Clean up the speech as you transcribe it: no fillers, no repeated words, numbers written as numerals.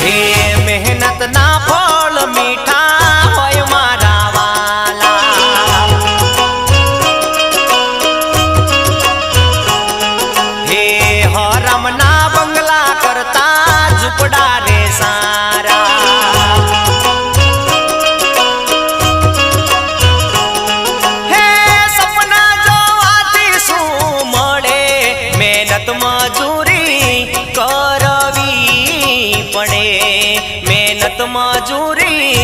હે મહેનત ના ફળ મીઠા હોય મારા વાલા, હે હરમ ના બંગલા કરતા ઝૂંપડા રે સારા, હે સપના જોવાથી શું મળે, મહેનત મજૂરી કરવી પડે, મહેનત મજૂરી